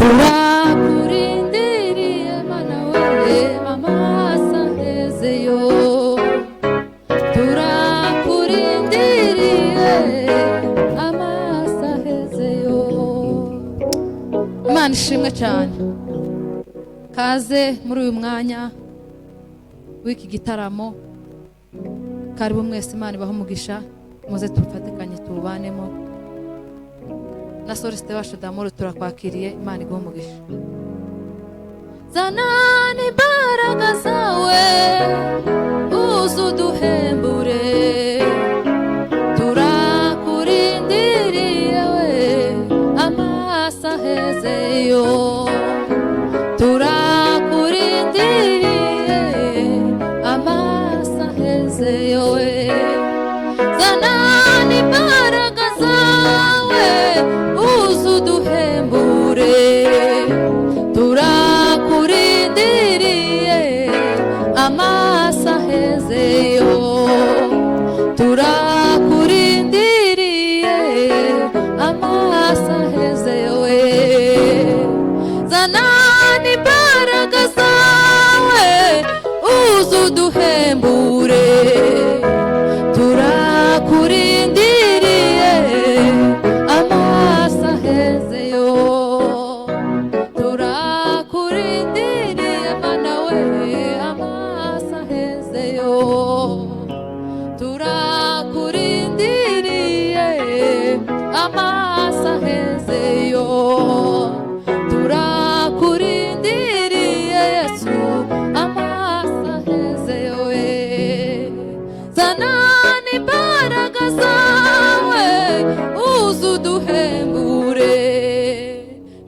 turakurindiriye mana we amasa hezeyo turakurindiriye amasa hezeyo. Imana ishimwe cyane. Kaze muri uyu mwanya w'iki gitaramo, karibu mwese. Imana ibahe umugisha, muze tufatikanye tubanemo. Na Soliste wacu Damoro turakwakiriye, Imana iguhe umugisha. Zanani imbaraga zawe uzuduhembure, turakurindiriye we amasa hezeyo turakurindiriye amasa hezeyo we. Zanani imbaraga zawe uzuduhembure, turakurindiriye amasa hezeyo turakurindiriye amasa hezeyo we. Zanani imbaraga zawe uzuduhembure, turakurindiriye amasa hezeyo turakurindiriye mana we amasa hezeyo turakurindiriye amasa hezeyo turakurindiriye Yesu amasa hezeyo we. Zanani imbaraga zawe uzuduhembure,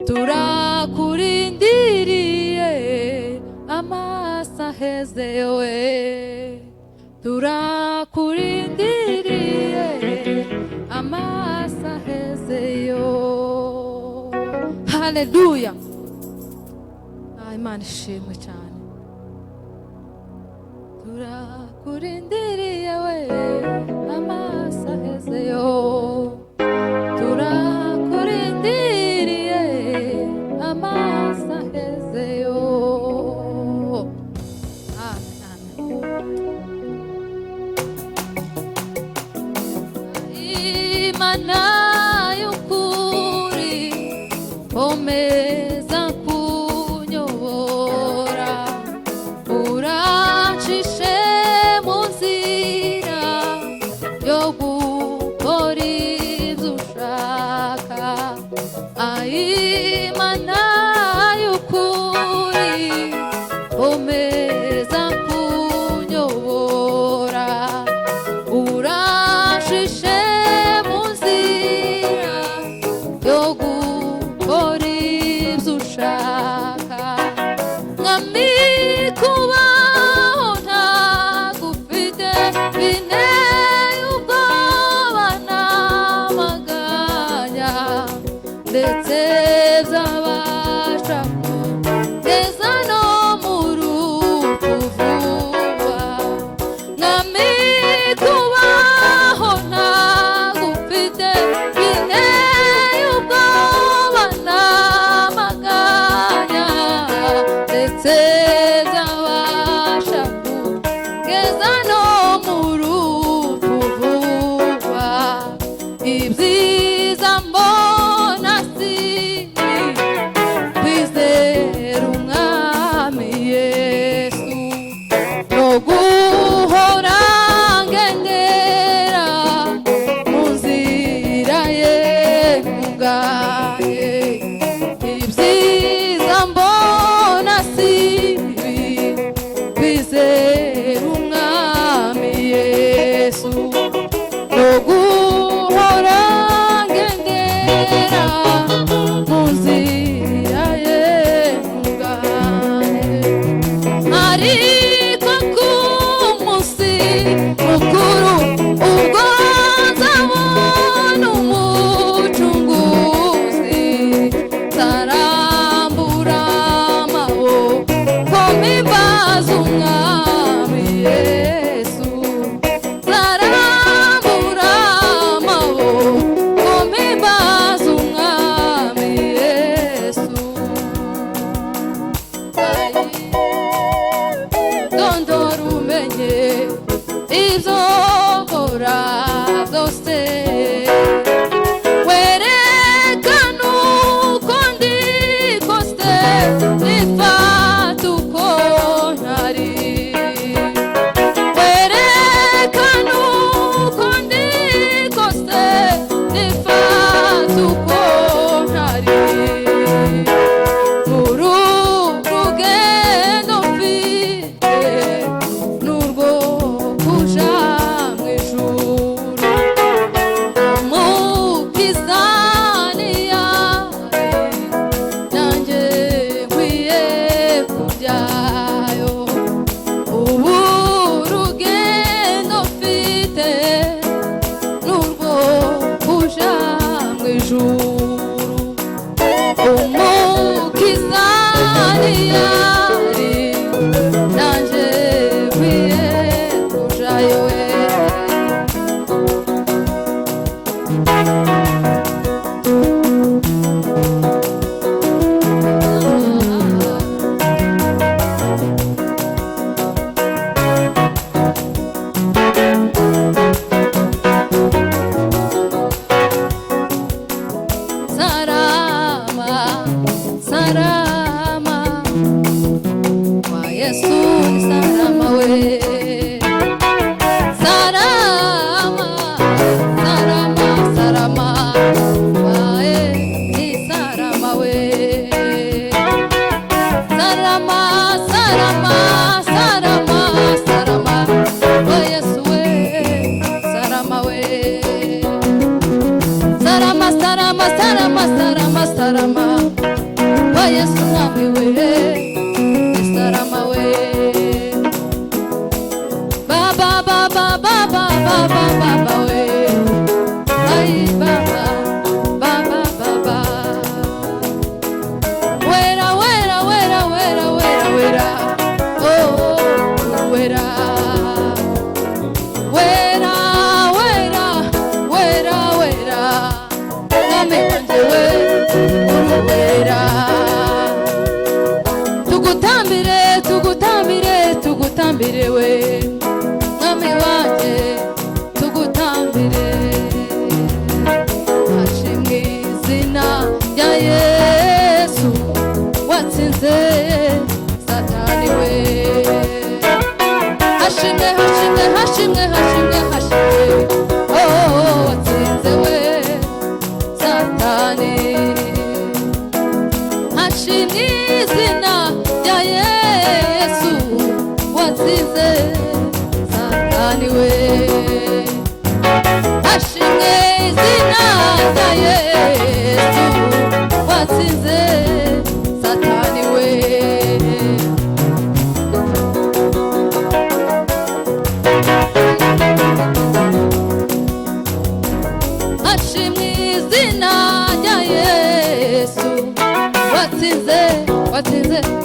turakurindiriye amasa hezeyo we turakurindiriye amasa hezeyo. Haleluya. Imana ishimwe cyane. Turakurindiriye we amasa hezeyo turakurindiriye amasa hezeyo. Amen. Imana y'ukuri komeza kunyobora, urancishe mu nzira yo gukora ibyo ushaka. Imana y'ukuri komeza kunyobora, urancishe mu nzira yo gukora ibyo ushaka. Mwami kubaho ntagufite binteye ubwoba n'amaganya, ndetse byabasha kugeza no mu rupfu vuba. Mwami kubaho ntagufite binteye ubwoba n'amaganya, ndetse byabasha kugeza no mu rupfu vuba. Ibyiza mbona si kwizera umwami Yesu no guhora ngendera mu nzira ye ntungaye. Ibyiza mbona si kwizera umwami Yesu no guhora ijuru umukiza ntiyari nanjye nkwiye kujayo we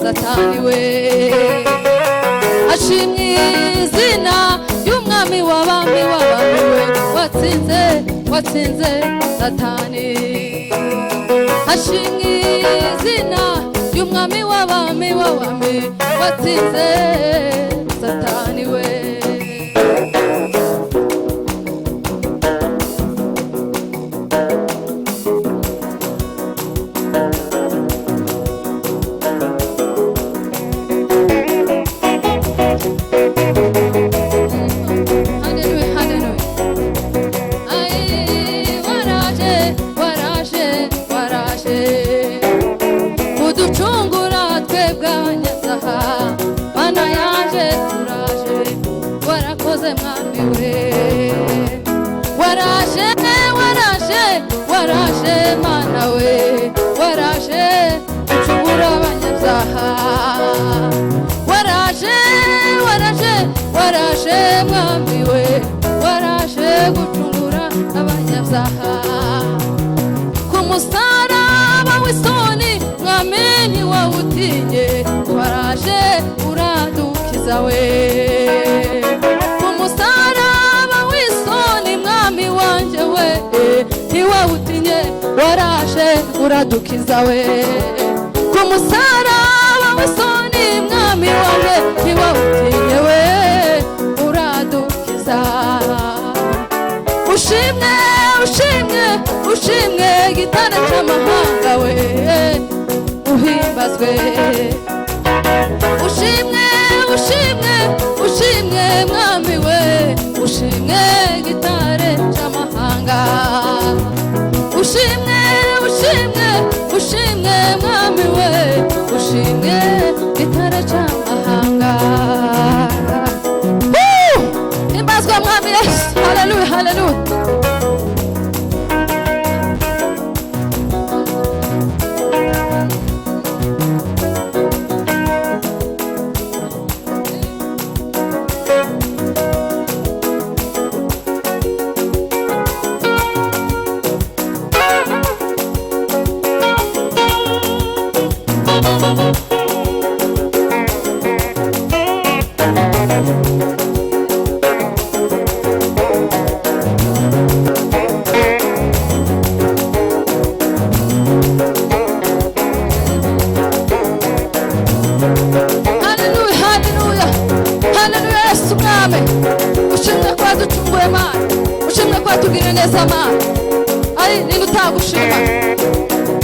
Satani we ashimye izina y'umwami w'abami w'abami we watsinze Satani ashimye izina y'umwami w'abami w'abami watsinze Satani we waraje mana we waraje ucungura abanyabyaha waraje mwami we waraje gucungura abanyabyaha ku musaraba w'isoni mwami ntiwawutinye waraje uradukiza we ku musaraba w'isoni mwami wanje we ntiwawutinye waraje uradukiza we ku musaraba w'isoni mwami wanjye ntiwawutinye we uradukiza ushimwe gitare cy'amahanga we uhimbazwe ushimwe mwami we ushimwe gitare cy'amahanga ushimwe mwami we ushimwe gitare cy'amahanga himbazwa mwami Yesu haleluya haleluya tugire neza Mana ari ni utagushima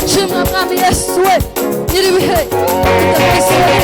shimwa mwami Yesu we nyiribihe ndabisere